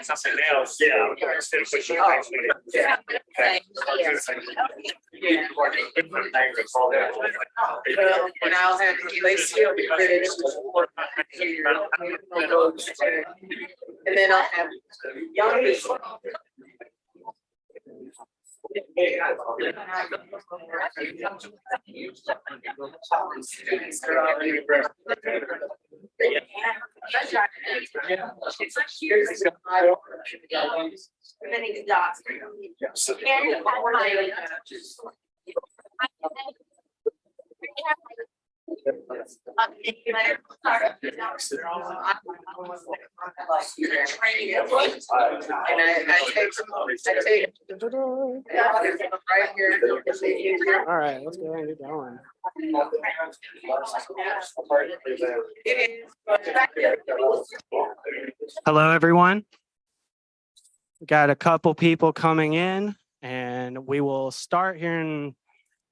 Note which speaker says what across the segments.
Speaker 1: Something else. Yeah. And I'll have Lacey will be finished. And then I'll have young people. Many dots.
Speaker 2: All right, let's go ahead and get going. Hello, everyone. We got a couple people coming in, and we will start here in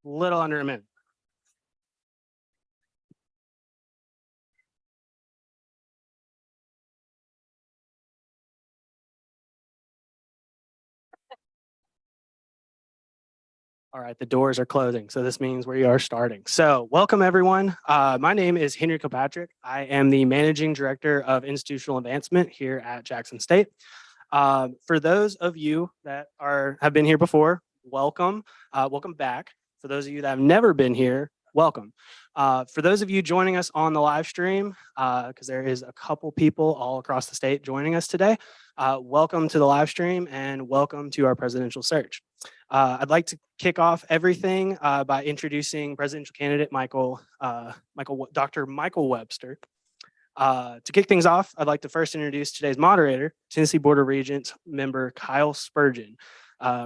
Speaker 2: a little under a minute. All right, the doors are closing, so this means we are starting. So welcome, everyone. My name is Henry Kilpatrick. I am the Managing Director of Institutional Advancement here at Jackson State. For those of you that have been here before, welcome. Welcome back. For those of you that have never been here, welcome. For those of you joining us on the live stream, because there is a couple people all across the state joining us today, welcome to the live stream and welcome to our presidential search. I'd like to kick off everything by introducing presidential candidate Dr. Michael Webster. To kick things off, I'd like to first introduce today's moderator, Tennessee Board of Regents member Kyle Spurgeon.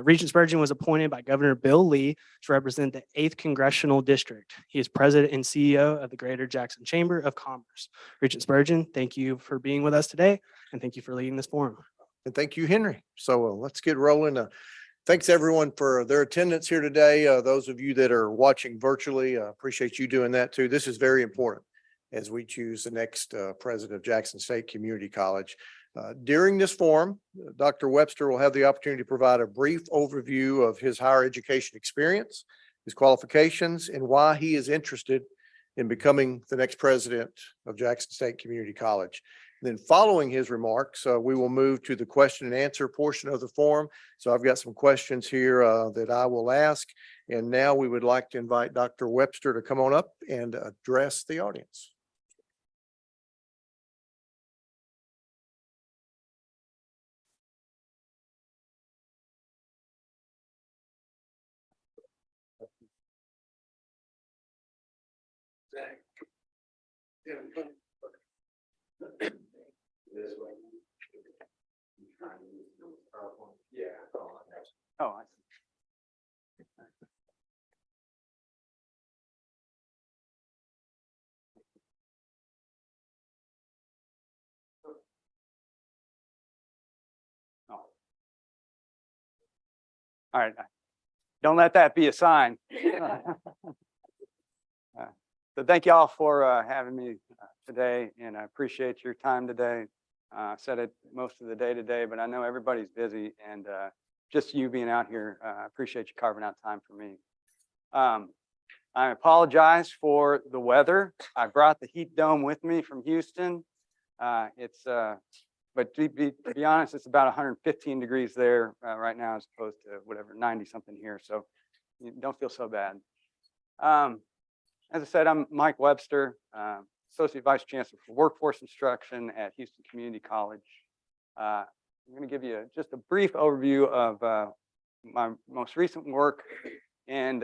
Speaker 2: Regent Spurgeon was appointed by Governor Bill Lee to represent the 8th Congressional District. He is president and CEO of the Greater Jackson Chamber of Commerce. Regent Spurgeon, thank you for being with us today, and thank you for leading this forum.
Speaker 3: And thank you, Henry. So let's get rolling. Thanks, everyone, for their attendance here today. Those of you that are watching virtually, appreciate you doing that too. This is very important as we choose the next president of Jackson State Community College. During this forum, Dr. Webster will have the opportunity to provide a brief overview of his higher education experience, his qualifications, and why he is interested in becoming the next president of Jackson State Community College. Then following his remarks, we will move to the question and answer portion of the forum. So I've got some questions here that I will ask. And now we would like to invite Dr. Webster to come on up and address the audience.
Speaker 2: Oh, I see. Oh. All right. Don't let that be a sign.
Speaker 4: So thank you all for having me today, and I appreciate your time today. I said it most of the day today, but I know everybody's busy, and just you being out here, I appreciate you carving out time for me. I apologize for the weather. I brought the heat dome with me from Houston. But to be honest, it's about 115 degrees there right now, as opposed to whatever 90 something here. So you don't feel so bad. As I said, I'm Mike Webster, Associate Vice Chancellor for Workforce Instruction at Houston Community College. I'm going to give you just a brief overview of my most recent work and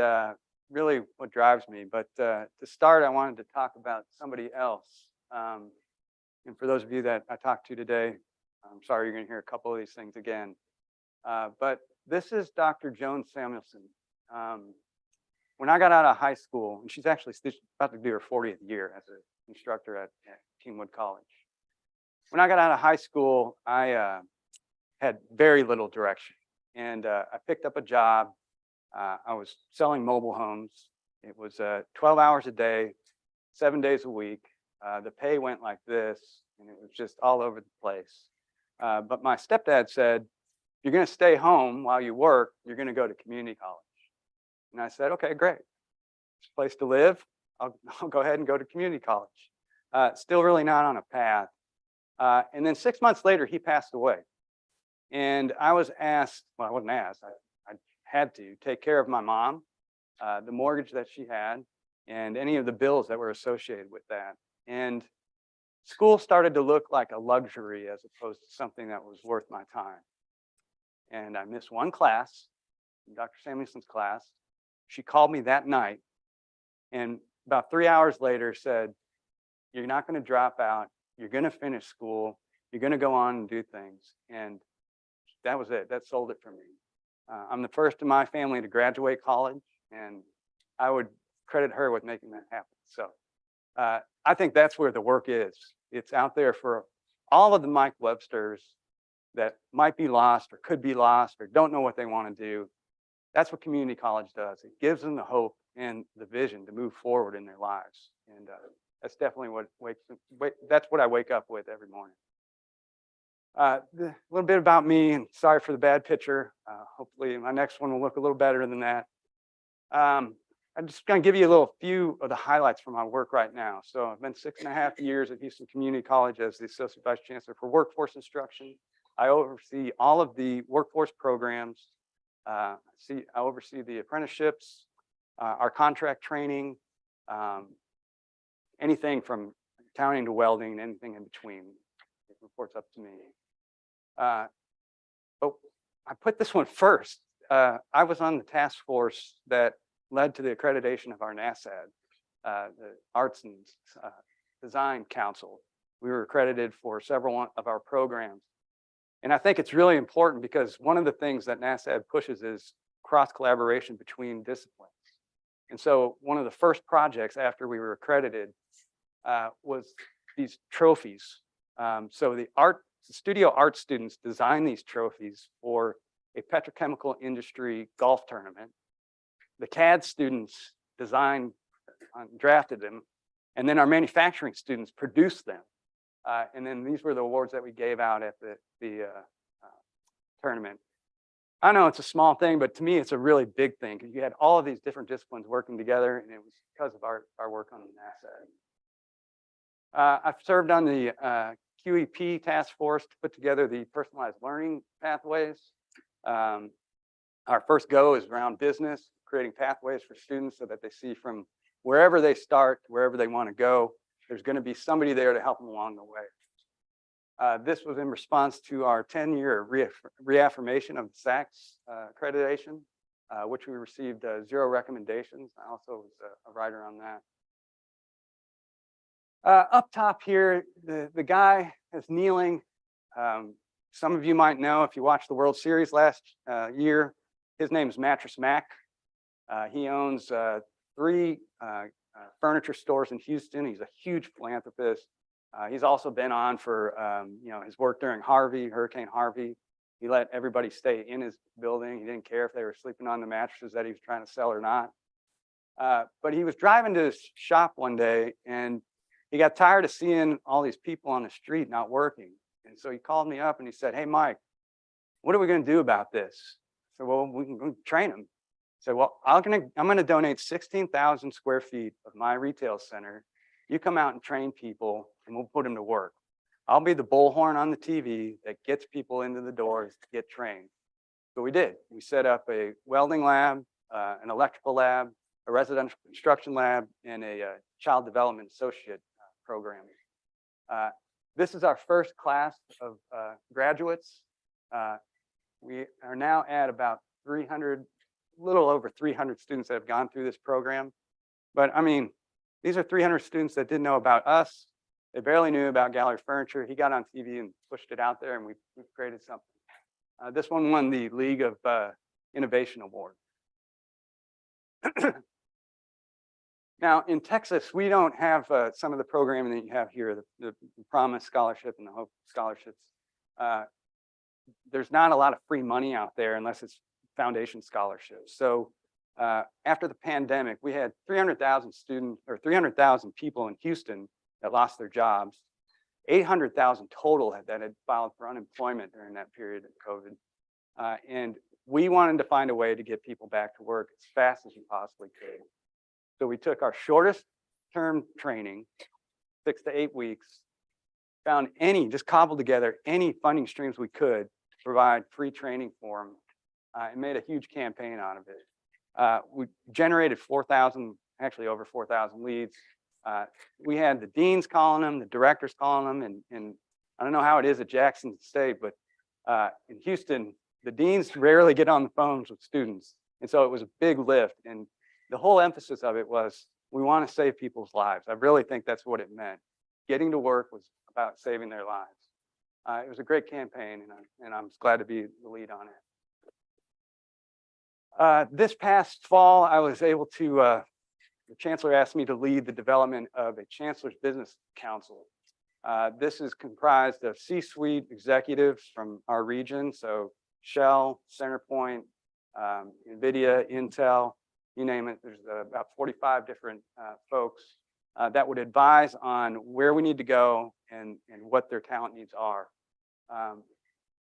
Speaker 4: really what drives me. But to start, I wanted to talk about somebody else. And for those of you that I talked to today, I'm sorry you're going to hear a couple of these things again. But this is Dr. Joan Samuelson. When I got out of high school, and she's actually about to do her 40th year as an instructor at Kingwood College. When I got out of high school, I had very little direction. And I picked up a job. I was selling mobile homes. It was 12 hours a day, 7 days a week. The pay went like this, and it was just all over the place. But my stepdad said, if you're going to stay home while you work, you're going to go to community college. And I said, okay, great. It's a place to live. I'll go ahead and go to community college. Still really not on a path. And then 6 months later, he passed away. And I was asked, well, I wasn't asked, I had to take care of my mom, the mortgage that she had, and any of the bills that were associated with that. And school started to look like a luxury as opposed to something that was worth my time. And I missed one class, Dr. Samuelson's class. She called me that night, and about 3 hours later said, you're not going to drop out. You're going to finish school. You're going to go on and do things. And that was it. That sold it for me. I'm the first in my family to graduate college, and I would credit her with making that happen. So I think that's where the work is. It's out there for all of the Mike Websters that might be lost or could be lost or don't know what they want to do. That's what community college does. It gives them the hope and the vision to move forward in their lives. And that's definitely that's what I wake up with every morning. A little bit about me, and sorry for the bad picture. Hopefully my next one will look a little better than that. I'm just going to give you a little few of the highlights from my work right now. So I've been 6.5 years at Houston Community College as the Associate Vice Chancellor for Workforce Instruction. I oversee all of the workforce programs. I oversee the apprenticeships, our contract training, anything from accounting to welding, anything in between. It reports up to me. Oh, I put this one first. I was on the task force that led to the accreditation of our NASAD, the Arts and Design Council. We were accredited for several of our programs. And I think it's really important because one of the things that NASAD pushes is cross collaboration between disciplines. And so one of the first projects after we were accredited was these trophies. So the studio art students designed these trophies for a petrochemical industry golf tournament. The CAD students designed, drafted them, and then our manufacturing students produced them. And then these were the awards that we gave out at the tournament. I know it's a small thing, but to me, it's a really big thing because you had all of these different disciplines working together, and it was because of our work on the NASAD. I've served on the QEP task force to put together the personalized learning pathways. Our first go is around business, creating pathways for students so that they see from wherever they start, wherever they want to go, there's going to be somebody there to help them along the way. This was in response to our 10-year reaffirmation of the SACS accreditation, which we received 0 recommendations. I also was a writer on that. Up top here, the guy is kneeling. Some of you might know if you watched the World Series last year, his name is Mattress Mac. He owns 3 furniture stores in Houston. He's a huge philanthropist. He's also been on for his work during Hurricane Harvey. He let everybody stay in his building. He didn't care if they were sleeping on the mattresses that he was trying to sell or not. But he was driving to his shop one day and he got tired of seeing all these people on the street not working. And so he called me up and he said, "Hey, Mike, what are we going to do about this?" I said, "Well, we can go train them." I said, "Well, I'm going to donate 16,000 square feet of my retail center. You come out and train people and we'll put them to work. I'll be the bullhorn on the TV that gets people into the doors to get trained." So we did. We set up a welding lab, an electrical lab, a residential construction lab, and a child development associate program. This is our first class of graduates. We are now at about 300, a little over 300 students that have gone through this program. But I mean, these are 300 students that didn't know about us. They barely knew about Gallery Furniture. He got on TV and pushed it out there, and we created something. This one won the League of Innovation Award. Now, in Texas, we don't have some of the programming that you have here, the Promise Scholarship and the Hope Scholarships. There's not a lot of free money out there unless it's foundation scholarships. So after the pandemic, we had 300,000 students or 300,000 people in Houston that lost their jobs. 800,000 total that had filed for unemployment during that period of COVID. And we wanted to find a way to get people back to work as fast as we possibly could. So we took our shortest term training, 6 to 8 weeks, found just cobbled together any funding streams we could to provide free training for them, and made a huge campaign out of it. We generated 4,000, actually over 4,000 leads. We had the deans calling them, the directors calling them, and I don't know how it is at Jackson State, but in Houston, the deans rarely get on the phones with students. And so it was a big lift. And the whole emphasis of it was, we want to save people's lives. I really think that's what it meant. Getting to work was about saving their lives. It was a great campaign, and I'm glad to be the lead on it. This past fall, I was able to, the chancellor asked me to lead the development of a chancellor's business council. This is comprised of C-suite executives from our region, so Shell, Centerpoint, NVIDIA, Intel, you name it. There's about 45 different folks that would advise on where we need to go and what their talent needs are.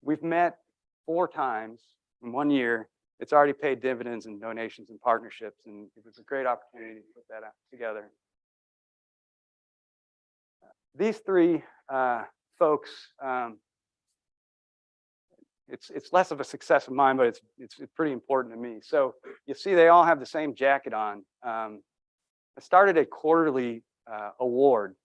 Speaker 4: We've met 4 times in 1 year. It's already paid dividends and donations and partnerships, and it was a great opportunity to put that together. These 3 folks, it's less of a success of mine, but it's pretty important to me. So you see, they all have the same jacket on. I started a quarterly award,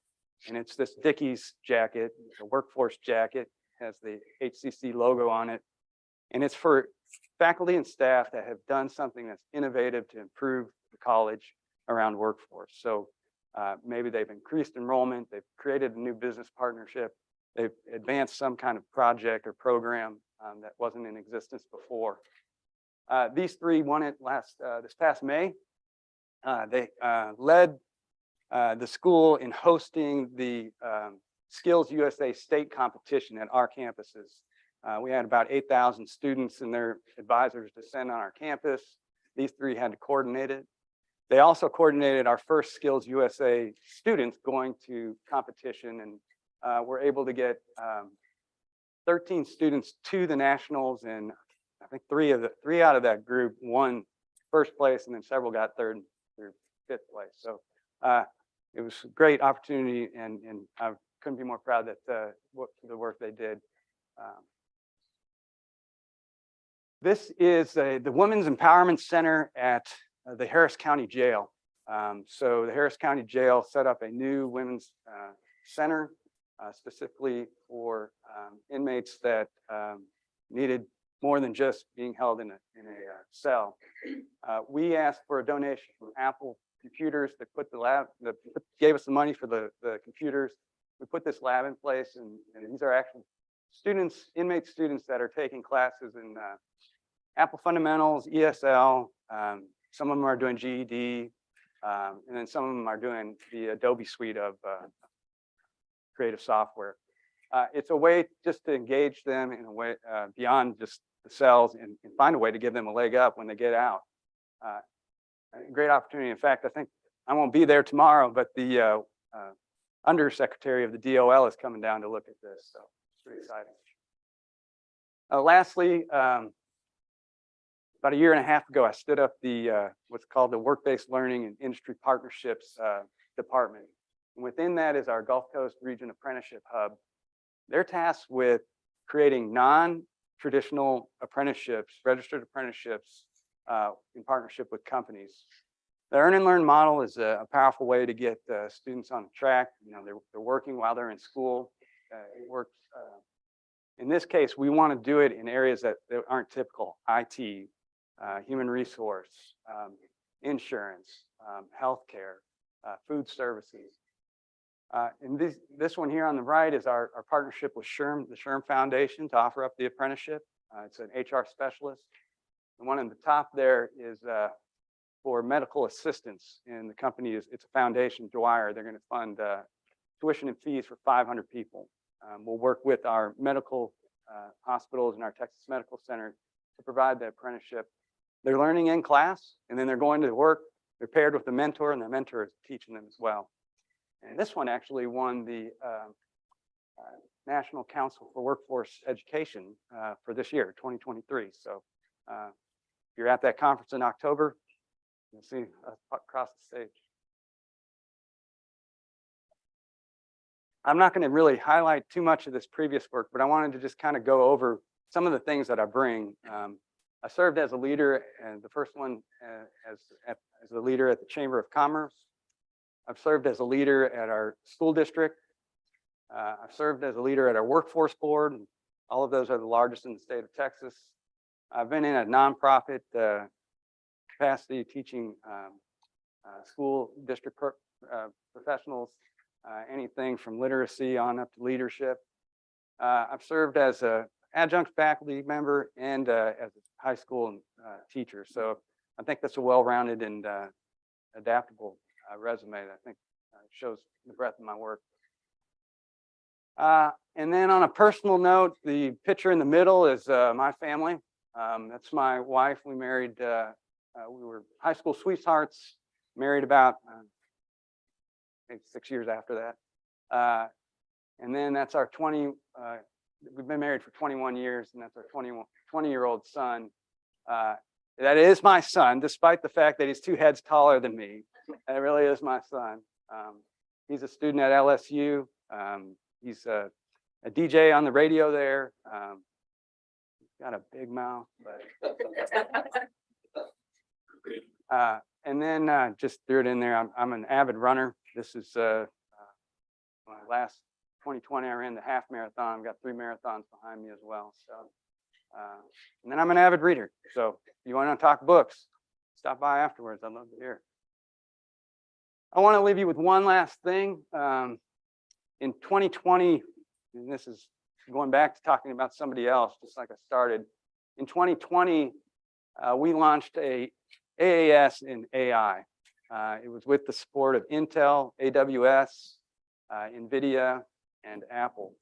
Speaker 4: and it's this Dickies jacket, it's a workforce jacket, has the HCC logo on it, and it's for faculty and staff that have done something that's innovative to improve the college around workforce. So maybe they've increased enrollment, they've created a new business partnership, they've advanced some kind of project or program that wasn't in existence before. These 3 won it this past May. They led the school in hosting the Skills USA state competition at our campuses. We had about 8,000 students and their advisors descend on our campus. These 3 had to coordinate it. They also coordinated our first Skills USA students going to competition, and were able to get 13 students to the nationals, and I think 3 out of that group won first place, and then several got 3rd through 5th place. So it was a great opportunity, and I couldn't be more proud that the work they did. This is the Women's Empowerment Center at the Harris County Jail. So the Harris County Jail set up a new women's center specifically for inmates that needed more than just being held in a cell. We asked for a donation from Apple Computers to put the lab, gave us the money for the computers. We put this lab in place, and these are actual students, inmate students that are taking classes in Apple Fundamentals, ESL. Some of them are doing GED, and then some of them are doing the Adobe suite of creative software. It's a way just to engage them in a way beyond just the cells, and find a way to give them a leg up when they get out. a great opportunity. In fact, I think I won't be there tomorrow, but the undersecretary of the DOL is coming down to look at this, so it's pretty exciting. Lastly, about a year and a half ago, I stood up the what's called the Work-Based Learning and Industry Partnerships Department. And within that is our Gulf Coast Region Apprenticeship Hub. They're tasked with creating non-traditional apprenticeships, registered apprenticeships in partnership with companies. The Earn and Learn model is a powerful way to get students on track. You know, they're working while they're in school. It works. In this case, we want to do it in areas that aren't typical: IT, human resource, insurance, healthcare, food services. And this one here on the right is our partnership with SHRM, the SHRM Foundation, to offer up the apprenticeship. It's an HR specialist. The one on the top there is for medical assistance, and the company it's a foundation, Dwyer. They're going to fund tuition and fees for 500 people. We'll work with our medical hospitals and our Texas Medical Center to provide the apprenticeship. They're learning in class, and then they're going to work. They're paired with a mentor, and the mentor is teaching them as well. And this one actually won the National Council for Workforce Education for this year, 2023. So if you're at that conference in October, you'll see us across the stage. I'm not going to really highlight too much of this previous work, but I wanted to just kind of go over some of the things that I bring. I served as a leader, and the first one as a leader at the Chamber of Commerce. I've served as a leader at our school district. I've served as a leader at our workforce board. And all of those are the largest in the state of Texas. I've been in a nonprofit capacity teaching school district professionals, anything from literacy on up to leadership. I've served as an adjunct faculty member and as a high school teacher. So I think that's a well-rounded and adaptable resume that I think shows the breadth of my work. And then on a personal note, the picture in the middle is my family. That's my wife. We married, we were high school sweethearts, married about maybe 6 years after that. And then that's our we've been married for 21 years, and that's our 20-year-old son. That is my son, despite the fact that he's 2 heads taller than me. That really is my son. He's a student at LSU. He's a DJ on the radio there. He's got a big mouth, but and then just threw it in there. I'm an avid runner. This is my last 2020. I ran the half marathon. I've got 3 marathons behind me as well. So, and then I'm an avid reader. So if you want to talk books, stop by afterwards. I'd love to hear. I want to leave you with one last thing. In 2020, and this is going back to talking about somebody else, just like I started. In 2020, we launched a AAS in AI. It was with the support of Intel, AWS, NVIDIA, and Apple.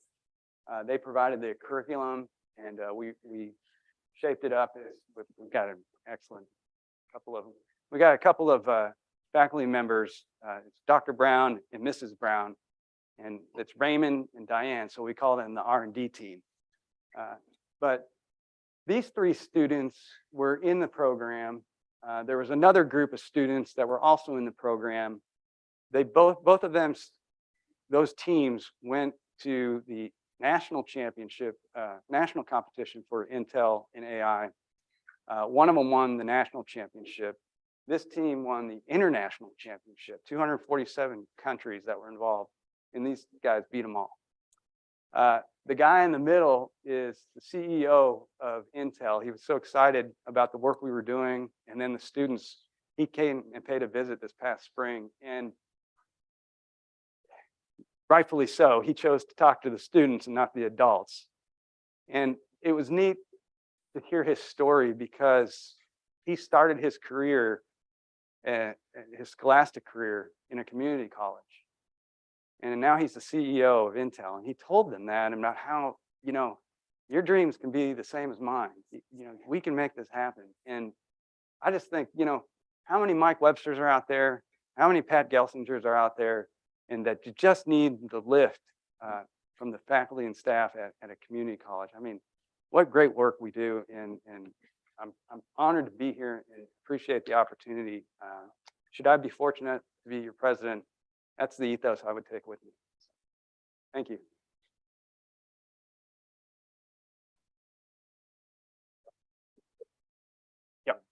Speaker 4: They provided the curriculum, and we shaped it up. We've got an excellent couple of them. We got a couple of faculty members. It's Dr. Brown and Mrs. Brown, and it's Raymond and Diane. So we call them the R&D team. But these 3 students were in the program. There was another group of students that were also in the program. They both of them, those teams went to the national championship, national competition for Intel and AI. One of them won the national championship. This team won the international championship, 247 countries that were involved, and these guys beat them all. The guy in the middle is the CEO of Intel. He was so excited about the work we were doing, and then the students, he came and paid a visit this past spring, and rightfully so, he chose to talk to the students and not the adults. And it was neat to hear his story because he started his career, his scholastic career, in a community college. And now he's the CEO of Intel. And he told them that about how, your dreams can be the same as mine. We can make this happen. And I just think, how many Mike Websters are out there, how many Pat Gelsingers are out there, and that you just need the lift from the faculty and staff at a community college. I mean, what great work we do, and I'm honored to be here and appreciate the opportunity. Should I be fortunate to be your president, that's the ethos I would take with me. Thank you. Yep.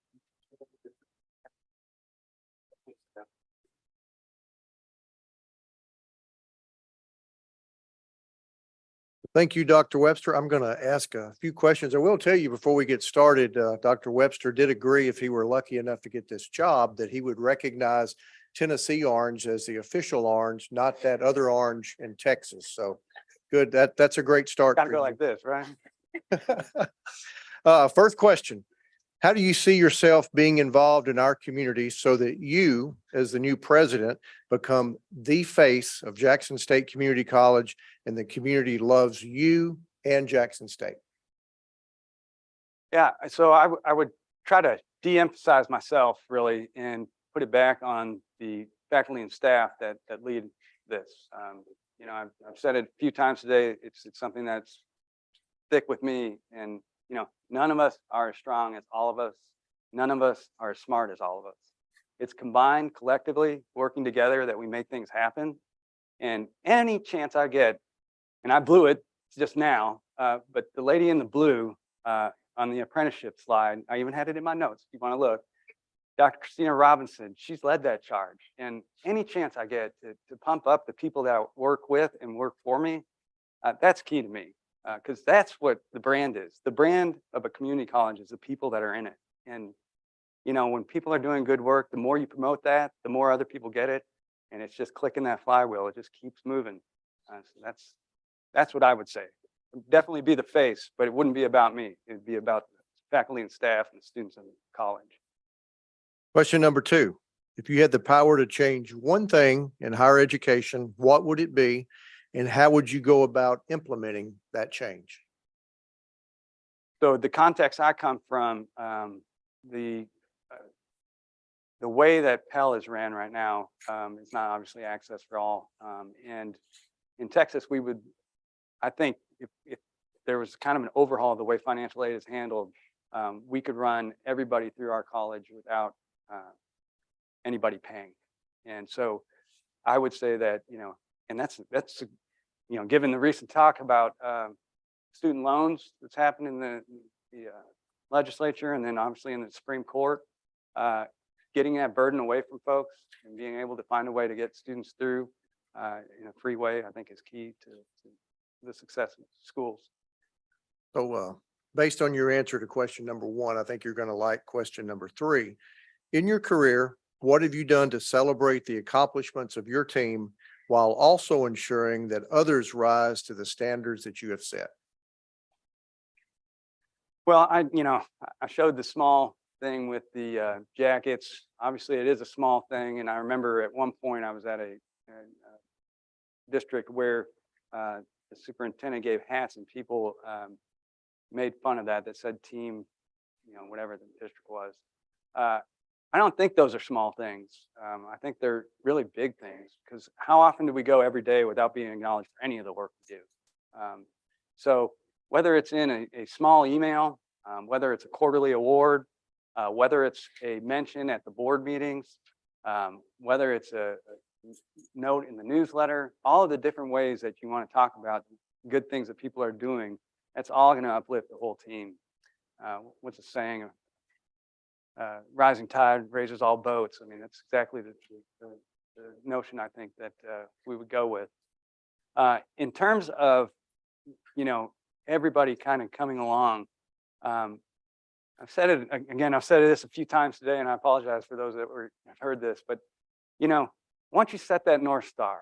Speaker 3: Thank you, Dr. Webster. I'm going to ask a few questions. I will tell you before we get started, Dr. Webster did agree, if he were lucky enough to get this job, that he would recognize Tennessee orange as the official orange, not that other orange in Texas. So good. That's a great start.
Speaker 4: Gotta
Speaker 3: for
Speaker 4: go
Speaker 3: you.
Speaker 4: like this, right?
Speaker 3: First question. How do you see yourself being involved in our community so that you, as the new president, become the face of Jackson State Community College and the community loves you and Jackson State?
Speaker 4: Yeah, so I would try to de-emphasize myself really and put it back on the faculty and staff that lead this. You know, I've said it a few times today. It's something that's thick with me, and you know, none of us are as strong as all of us. None of us are as smart as all of us. It's combined, collectively, working together that we make things happen. And any chance I get, and I blew it just now, but the lady in the blue on the apprenticeship slide, I even had it in my notes if you want to look, Dr. Christina Robinson, she's led that charge. And any chance I get to pump up the people that I work with and work for me, that's key to me. Because that's what the brand is. The brand of a community college is the people that are in it. And, you know, when people are doing good work, the more you promote that, the more other people get it. And it's just clicking that flywheel. It just keeps moving. So that's what I would say. Definitely be the face, but it wouldn't be about me. It'd be about the faculty and staff and the students in the college.
Speaker 3: Question number 2. If you had the power to change one thing in higher education, what would it be? And how would you go about implementing that change?
Speaker 4: So the context I come from, the way that Pell is ran right now is not obviously access for all. And in Texas, we would, I think, if there was kind of an overhaul of the way financial aid is handled, we could run everybody through our college without anybody paying. And so I would say that, you know, and that's you know, given the recent talk about student loans that's happened in the legislature and then obviously in the Supreme Court, getting that burden away from folks and being able to find a way to get students through in a free way, I think is key to the success of schools.
Speaker 3: So based on your answer to question number 1, I think you're going to like question number 3. In your career, what have you done to celebrate the accomplishments of your team while also ensuring that others rise to the standards that you have set?
Speaker 4: Well, I showed the small thing with the jackets. Obviously, it is a small thing. And I remember at one point I was at a district where the superintendent gave hats and people made fun of that said team, you know, whatever the district was. I don't think those are small things. I think they're really big things, because how often do we go every day without being acknowledged for any of the work we do? So whether it's in a small email, whether it's a quarterly award, whether it's a mention at the board meetings, whether it's a note in the newsletter, all of the different ways that you want to talk about good things that people are doing, that's all going to uplift the whole team. What's the saying? Rising tide raises all boats. I mean, that's exactly the notion I think that we would go with. In terms of, you know, everybody kind of coming along, I've said it again, I've said this a few times today, and I apologize for those that have heard this, but, you know, once you set that North Star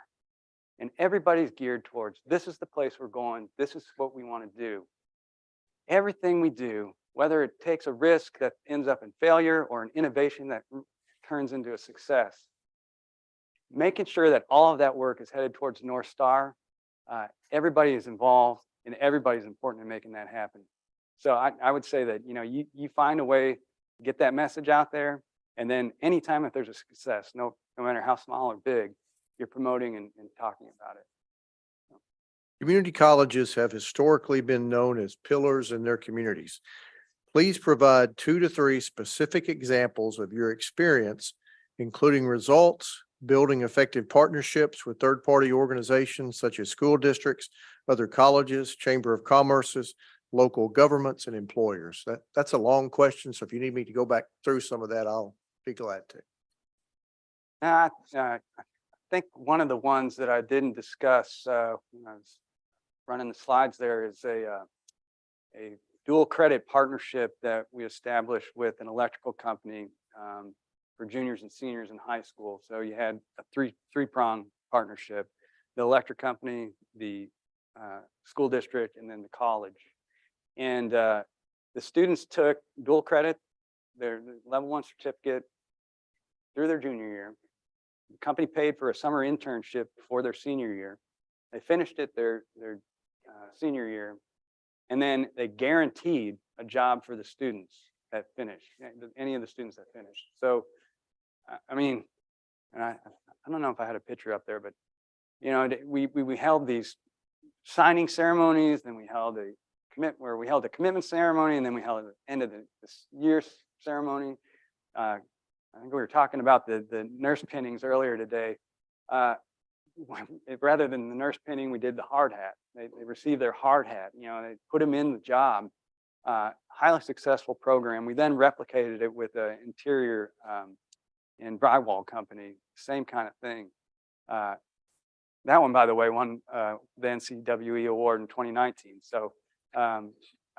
Speaker 4: and everybody's geared towards, this is the place we're going, this is what we want to do, everything we do, whether it takes a risk that ends up in failure or an innovation that turns into a success, making sure that all of that work is headed towards North Star, everybody is involved and everybody's important in making that happen. So I would say that, you know, you find a way to get that message out there, And then anytime if there's a success, no matter how small or big, you're promoting and talking about it.
Speaker 3: Community colleges have historically been known as pillars in their communities. Please provide 2 to 3 specific examples of your experience, including results, building effective partnerships with third-party organizations such as school districts, other colleges, chamber of commerces, local governments, and employers. That's a long question, so if you need me to go back through some of that, I'll be glad to.
Speaker 4: I think one of the ones that I didn't discuss when I was running the slides there is a dual credit partnership that we established with an electrical company for juniors and seniors in high school. So you had a three-prong partnership: the electric company, the school district, and then the college. And the students took dual credit, their level 1 certificate, through their junior year. The company paid for a summer internship for their senior year. They finished it their senior year, and then they guaranteed a job for the students that finished, any of the students that finished. So, I mean, and I don't know if I had a picture up there, but you know, we held these signing ceremonies, then we held a commitment ceremony, and then we held the end of this year's ceremony. I think we were talking about the nurse pinnings earlier today. Rather than the nurse pinning, we did the hard hat. They received their hard hat. You know, they put them in the job. Highly successful program. We then replicated it with an interior and drywall company. Same kind of thing. That one, by the way, won the NCWE award in 2019. So,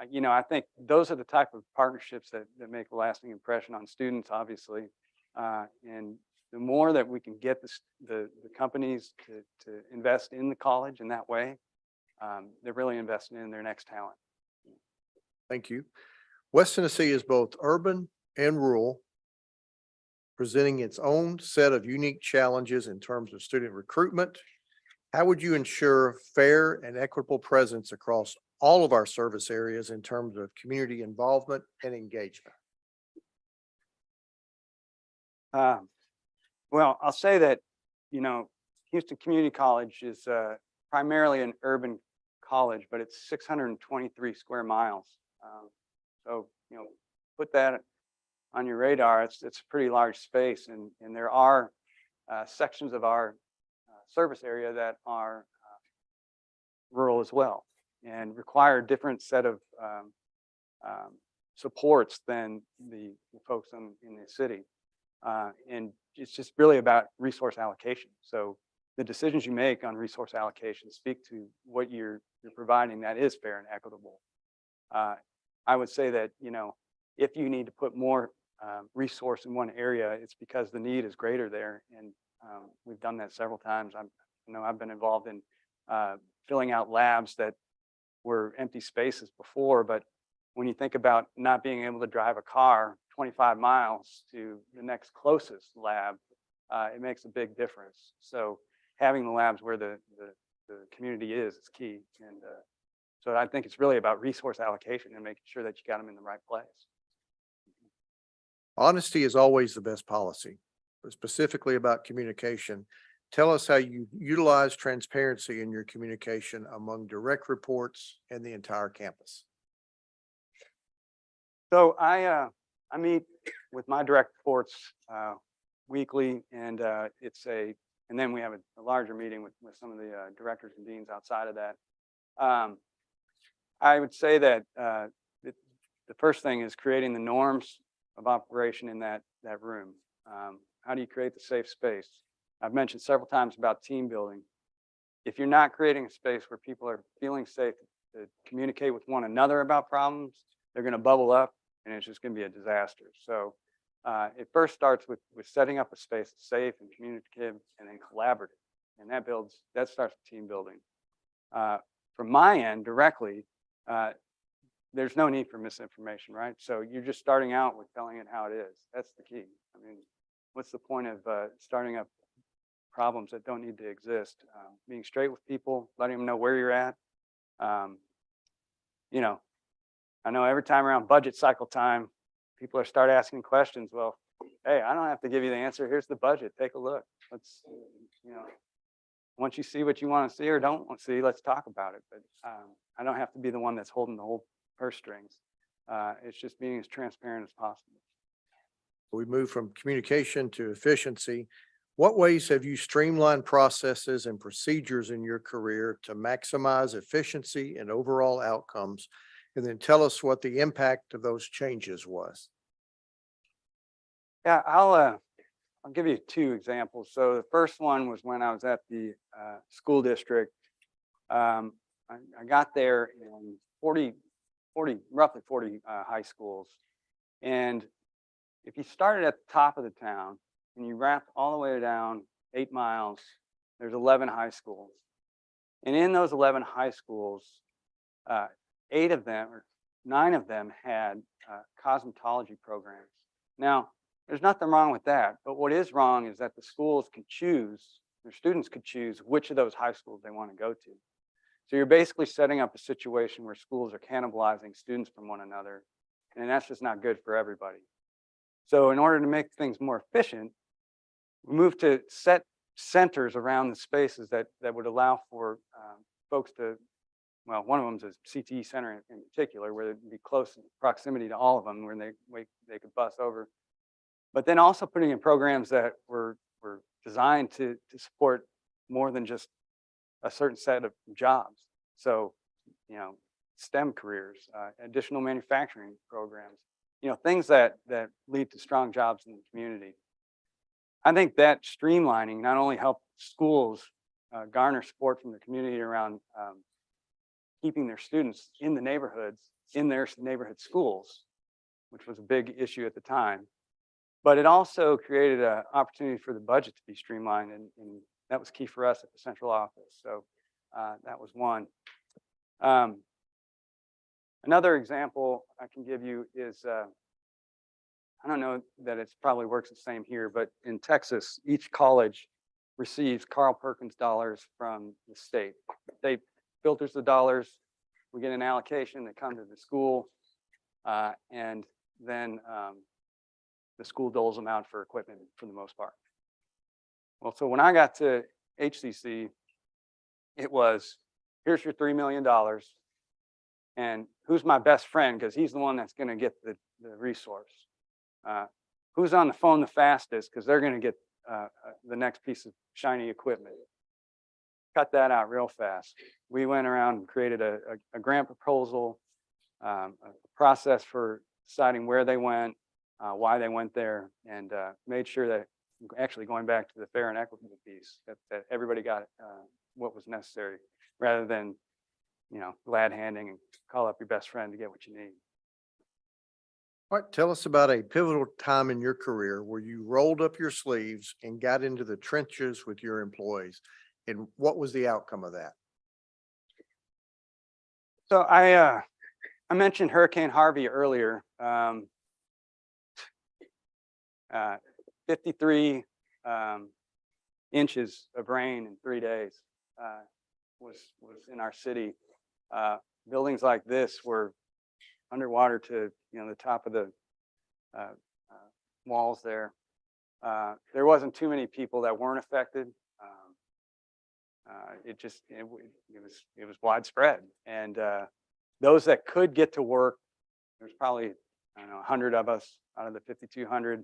Speaker 4: you know, I think those are the type of partnerships that make a lasting impression on students, obviously. And the more that we can get the companies to invest in the college in that way, they're really investing in their next talent.
Speaker 3: Thank you. West Tennessee is both urban and rural, presenting its own set of unique challenges in terms of student recruitment. How would you ensure fair and equitable presence across all of our service areas in terms of community involvement and engagement?
Speaker 4: Well, I'll say that, you know, Houston Community College is primarily an urban college, but it's 623 square miles. So, you know, put that on your radar. It's a pretty large space, and there are sections of our service area that are rural as well and require a different set of supports than the folks in the city. And it's just really about resource allocation. So the decisions you make on resource allocation speak to what you're providing that is fair and equitable. I would say that, you know, if you need to put more resource in one area, it's because the need is greater there. And we've done that several times. I've been involved in filling out labs that were empty spaces before, but when you think about not being able to drive a car 25 miles to the next closest lab, it makes a big difference. So having the labs where the community is key. And so I think it's really about resource allocation and making sure that you got them in the right place.
Speaker 3: Honesty is always the best policy, but specifically about communication. Tell us how you utilize transparency in your communication among direct reports and the entire campus.
Speaker 4: So I meet with my direct reports weekly, and and then we have a larger meeting with some of the directors and deans outside of that. I would say that the first thing is creating the norms of operation in that room. How do you create the safe space? I've mentioned several times about team building. If you're not creating a space where people are feeling safe to communicate with one another about problems, they're going to bubble up, and it's just going to be a disaster. So it first starts with setting up a space that's safe and communicative and then collaborative. And that starts with team building. From my end directly, there's no need for misinformation, right? So you're just starting out with telling it how it is. That's the key. I mean, what's the point of starting up problems that don't need to exist? Being straight with people, letting them know where you're at. You know, I know every time around budget cycle time, people start asking questions. Well, hey, I don't have to give you the answer. Here's the budget. Take a look. Let's, once you see what you want to see or don't want to see, let's talk about it. But I don't have to be the one that's holding the whole purse strings. It's just being as transparent as possible.
Speaker 3: We move from communication to efficiency. What ways have you streamlined processes and procedures in your career to maximize efficiency and overall outcomes? And then tell us what the impact of those changes was.
Speaker 4: Yeah, I'll give you two examples. So the first one was when I was at the school district. I got there in roughly 40 high schools. And if you started at the top of the town and you wrapped all the way down 8 miles, there's 11 high schools. And in those 11 high schools, 8 of them or 9 of them had cosmetology programs. Now, there's nothing wrong with that, but what is wrong is that the schools could choose, their students could choose which of those high schools they want to go to. So you're basically setting up a situation where schools are cannibalizing students from one another, and that's just not good for everybody. So in order to make things more efficient, we moved to set centers around the spaces that would allow for folks to, well, one of them is a CTE center in particular, where they'd be close in proximity to all of them, where they could bus over. But then also putting in programs that were designed to support more than just a certain set of jobs. So, STEM careers, additional manufacturing programs, things that lead to strong jobs in the community. I think that streamlining not only helped schools garner support from the community around keeping their students in the neighborhoods, in their neighborhood schools, which was a big issue at the time, but it also created an opportunity for the budget to be streamlined, and that was key for us at the central office. So that was one. Another example I can give you is, I don't know that it probably works the same here, but in Texas, each college receives Carl Perkins dollars from the state. They filters the dollars, we get an allocation that comes to the school, and then the school doles them out for equipment for the most part. Well, so when I got to HCC, it was, here's your $3 million, and who's my best friend, because he's the one that's going to get the resource. Who's on the phone the fastest, because they're going to get the next piece of shiny equipment. Cut that out real fast. We went around and created a grant proposal, a process for deciding where they went, why they went there, and made sure that, actually going back to the fair and equitable piece, that everybody got what was necessary, rather than glad handing and call up your best friend to get what you need.
Speaker 3: All right, tell us about a pivotal time in your career where you rolled up your sleeves and got into the trenches with your employees, and what was the outcome of that?
Speaker 4: So I mentioned Hurricane Harvey earlier. 53 inches of rain in 3 days was in our city. Buildings like this were underwater to the top of the walls there. There wasn't too many people that weren't affected. It was widespread, and those that could get to work, there's probably 100 of us out of the 5,200.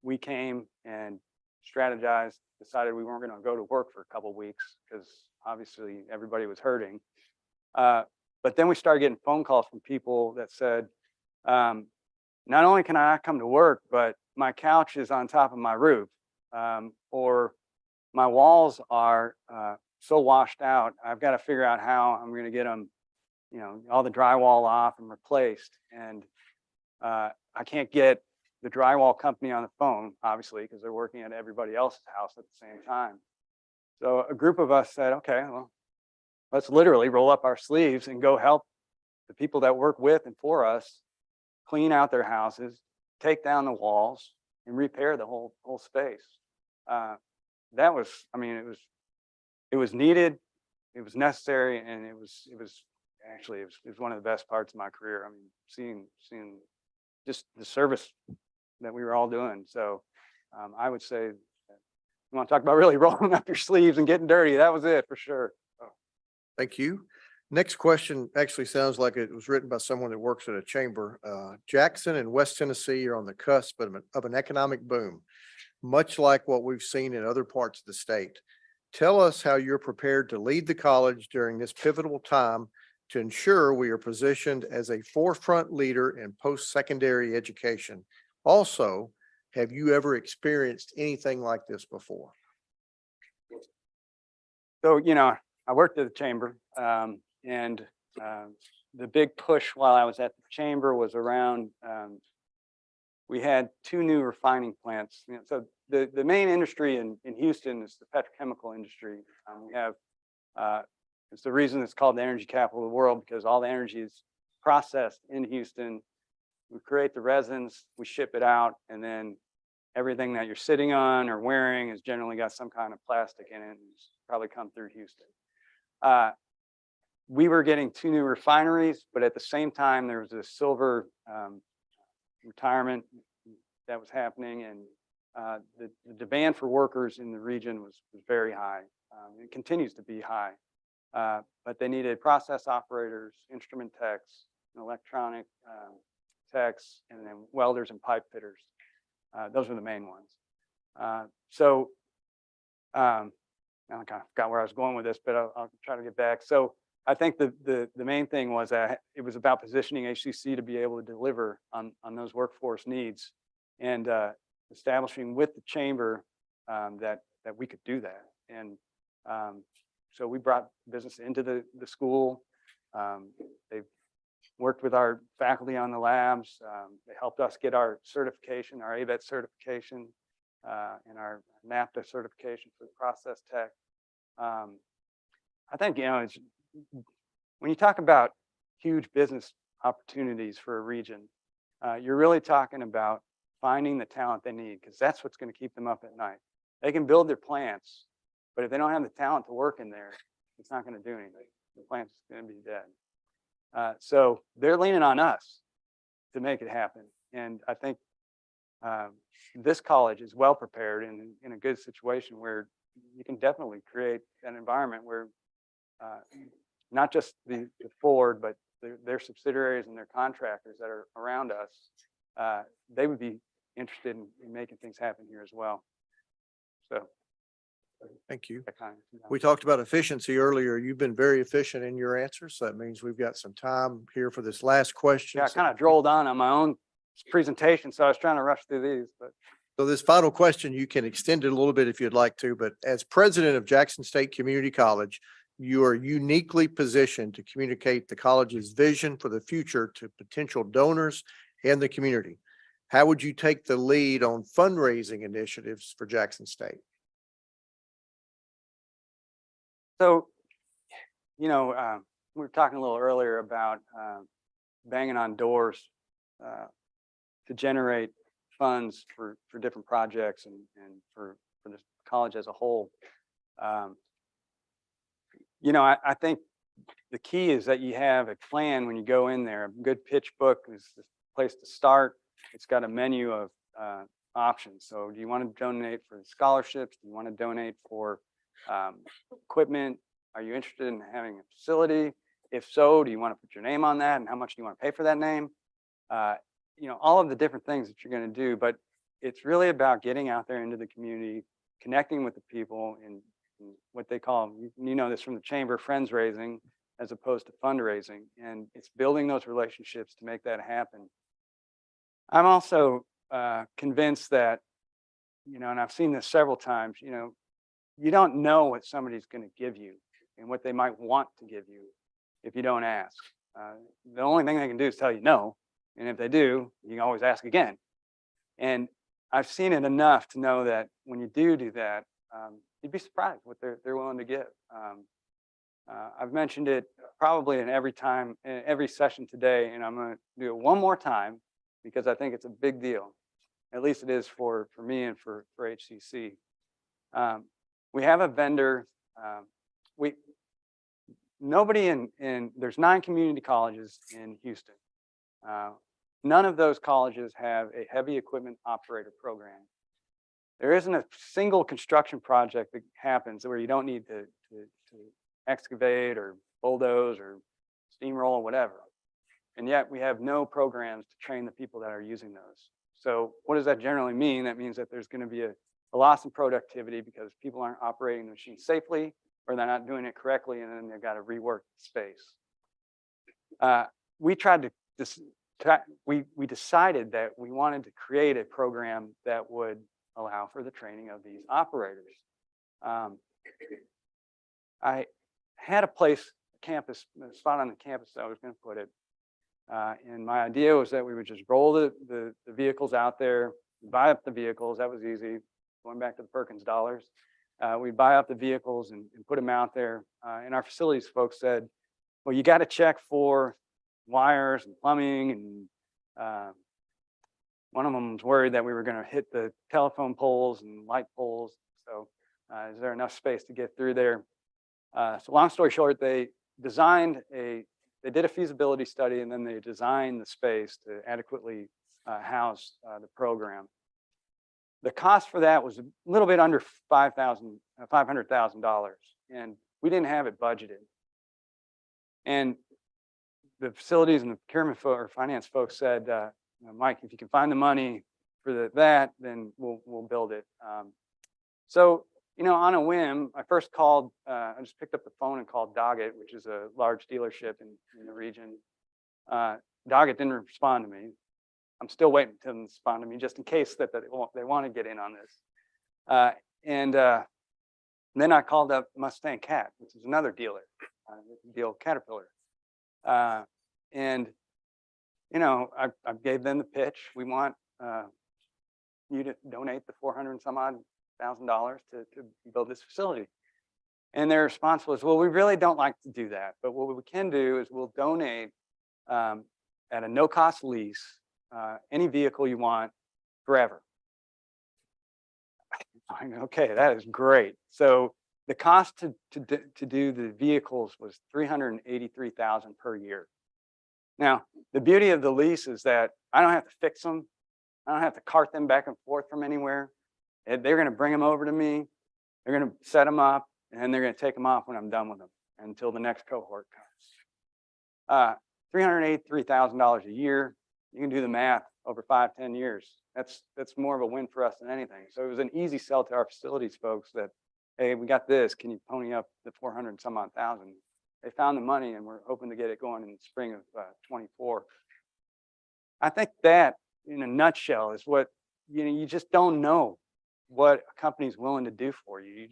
Speaker 4: We came and strategized, decided we weren't going to go to work for a couple of weeks because obviously everybody was hurting. But then we started getting phone calls from people that said, not only can I not come to work, but my couch is on top of my roof, or my walls are so washed out, I've got to figure out how I'm going to get them, all the drywall off and replaced. And I can't get the drywall company on the phone, obviously, because they're working at everybody else's house at the same time. So a group of us said, okay, well, let's literally roll up our sleeves and go help the people that work with and for us clean out their houses, take down the walls, and repair the whole space. That was, it was needed, it was necessary, and it was one of the best parts of my career. Seeing just the service that we were all doing. So I would say, you want to talk about really rolling up your sleeves and getting dirty, that was it for sure.
Speaker 3: Thank you. Next question actually sounds like it was written by someone that works at a chamber. Jackson and West Tennessee are on the cusp of an economic boom, much like what we've seen in other parts of the state. Tell us how you're prepared to lead the college during this pivotal time to ensure we are positioned as a forefront leader in post-secondary education. Also, have you ever experienced anything like this before?
Speaker 4: So, you know, I worked at the chamber, and the big push while I was at the chamber was around, we had 2 new refining plants. You know, so the main industry in Houston is the petrochemical industry. We have, it's the reason it's called the energy capital of the world, because all the energy is processed in Houston. We create the resins, we ship it out, and then everything that you're sitting on or wearing has generally got some kind of plastic in it, and it's probably come through Houston. We were getting 2 new refineries, but at the same time, there was a silver retirement that was happening, and the demand for workers in the region was very high. It continues to be high, but they needed process operators, instrument techs, electronic techs, and then welders and pipe fitters. Those were the main ones. So now I kind of forgot where I was going with this, but I'll try to get back. So I think the main thing was that it was about positioning HCC to be able to deliver on those workforce needs, and establishing with the chamber that we could do that. And so we brought business into the school. They've worked with our faculty on the labs. They helped us get our certification, our ABET certification, and our NAPTA certification for the process tech. I think, you know, it's, when you talk about huge business opportunities for a region, you're really talking about finding the talent they need, because that's what's going to keep them up at night. They can build their plants, but if they don't have the talent to work in there, it's not going to do anything. The plant's going to be dead. So they're leaning on us to make it happen. And I think this college is well prepared and in a good situation where you can definitely create an environment where not just the Ford, but their subsidiaries and their contractors that are around us, they would be interested in making things happen here as well. So
Speaker 3: Thank you.
Speaker 4: that kind of,
Speaker 3: We talked about efficiency earlier. You've been very efficient in your answers. So that means we've got some time here for this last question.
Speaker 4: yeah, I kind of drolled on my own presentation, so I was trying to rush through these, but
Speaker 3: So this final question, you can extend it a little bit if you'd like to, but as president of Jackson State Community College, you are uniquely positioned to communicate the college's vision for the future to potential donors and the community. How would you take the lead on fundraising initiatives for Jackson State?
Speaker 4: so, you know, we were talking a little earlier about banging on doors to generate funds for different projects and for the college as a whole. You know, I think the key is that you have a plan when you go in there. A good pitch book is the place to start. It's got a menu of options. So do you want to donate for scholarships? Do you want to donate for equipment? Are you interested in having a facility? If so, do you want to put your name on that? And how much do you want to pay for that name? You know, all of the different things that you're going to do, but it's really about getting out there into the community, connecting with the people in what they call, you know this from the chamber, friends raising, as opposed to fundraising. And it's building those relationships to make that happen. I'm also convinced that, you know, and I've seen this several times, you know, you don't know what somebody's going to give you and what they might want to give you if you don't ask. The only thing they can do is tell you no. And if they do, you can always ask again. And I've seen it enough to know that when you do that, you'd be surprised what they're willing to give. I've mentioned it probably in every session today, and I'm going to do it one more time because I think it's a big deal. At least it is for me and for HCC. We have a vendor. Nobody there's 9 community colleges in Houston. None of those colleges have a heavy equipment operator program. There isn't a single construction project that happens where you don't need to excavate or bulldoze or steamroll or whatever. And yet we have no programs to train the people that are using those. So what does that generally mean? That means that there's going to be a loss in productivity because people aren't operating the machine safely, or they're not doing it correctly, and then they've got to rework the space. We tried to, we decided that we wanted to create a program that would allow for the training of these operators. I had a place, campus, a spot on the campus that I was going to put it. And my idea was that we would just roll the vehicles out there, buy up the vehicles. That was easy. Going back to the Perkins dollars. We buy up the vehicles and put them out there. And our facilities folks said, well, you got to check for wires and plumbing. And one of them was worried that we were going to hit the telephone poles and light poles. So is there enough space to get through there? So long story short, they did a feasibility study, and then they designed the space to adequately house the program. The cost for that was a little bit under $500,000, and we didn't have it budgeted. And the facilities and the procurement or finance folks said, Mike, if you can find the money for that, then we'll build it. So, on a whim, I first called, I just picked up the phone and called Doggett, which is a large dealership in the region. Doggett didn't respond to me. I'm still waiting for them to respond to me just in case that they want to get in on this. And then I called up Mustang Cat, which is another dealer, deal Caterpillar. And, I gave them the pitch. We want you to donate the $400 and some odd thousand to build this facility. And their response was, well, we really don't like to do that. But what we can do is we'll donate at a no-cost lease any vehicle you want forever. Okay, that is great. So the cost to do the vehicles was $383,000 per year. Now, the beauty of the lease is that I don't have to fix them. I don't have to cart them back and forth from anywhere. They're going to bring them over to me. They're going to set them up, and they're going to take them off when I'm done with them until the next cohort comes. $383,000 a year. You can do the math over 5-10 years. That's more of a win for us than anything. So it was an easy sell to our facilities folks that, hey, we got this. Can you pony up the 400 and some odd thousand? They found the money, and we're hoping to get it going in the spring of 24. I think that, in a nutshell, is what you just don't know what a company's willing to do for you.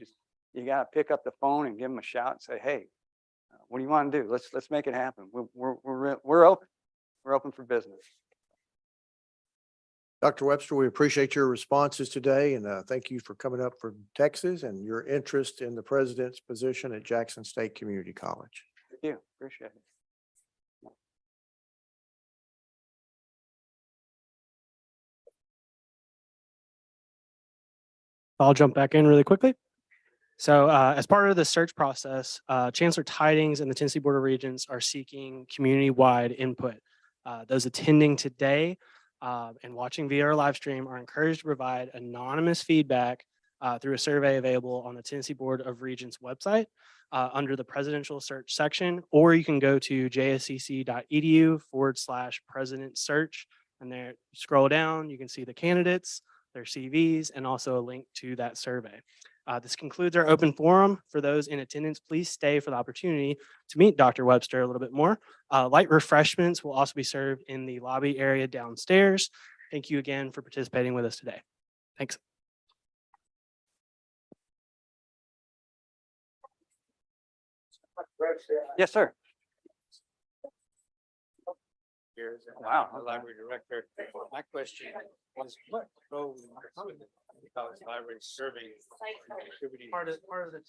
Speaker 4: You got to pick up the phone and give them a shout and say, hey, what do you want to do? Let's make it happen. We're open. We're open for business.
Speaker 3: Dr. Webster, we appreciate your responses today, and thank you for coming up from Texas and your interest in the president's position at Jackson State Community College.
Speaker 4: Thank you. Appreciate it.
Speaker 2: I'll jump back in really quickly. So as part of the search process, Chancellor Tidings and the Tennessee Board of Regents are seeking community-wide input. Those attending today and watching via our live stream are encouraged to provide anonymous feedback through a survey available on the Tennessee Board of Regents website under the presidential search section, or you can go to jscc.edu/president search, and there scroll down, you can see the candidates, their CVs, and also a link to that survey. This concludes our open forum. For those in attendance, please stay for the opportunity to meet Dr. Webster a little bit more. Light refreshments will also be served in the lobby area downstairs. Thank you again for participating with us today. Thanks.
Speaker 4: Yes, sir.
Speaker 5: Wow, library director. My question was, what role does library serving contributing?
Speaker 2: Part of the